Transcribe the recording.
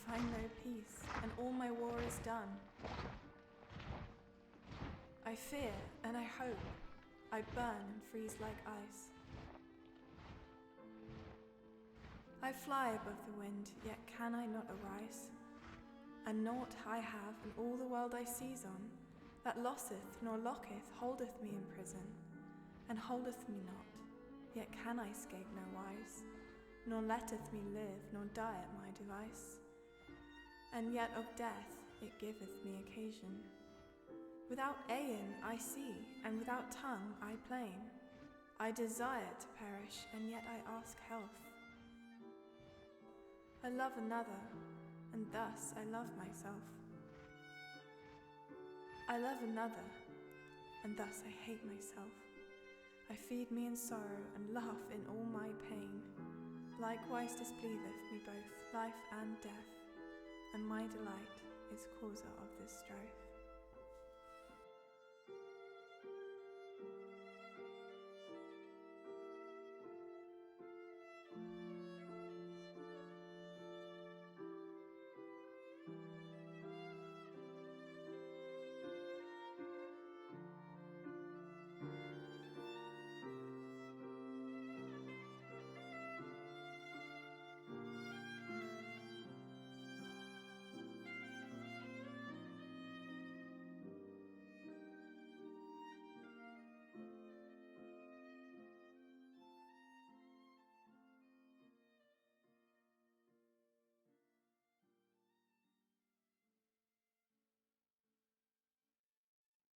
find no peace, and all my war is done. I fear and I hope, I burn and freeze like ice. I fly above the wind, yet can I not arise? And naught I have in all the world I seize on, that losseth nor locketh holdeth me in prison, and holdeth me not, yet can I scape no wise, nor letteth me live nor die at my device. And yet of death it giveth me occasion. Without e'en I see, and without tongue I plain. I desire to perish, and yet I ask health. I love another, and thus I love myself. I love another, and thus I hate myself. I feed me in sorrow, and laugh in all my pain. Likewise displeaseth me both life and death, and my delight is causer of this strife.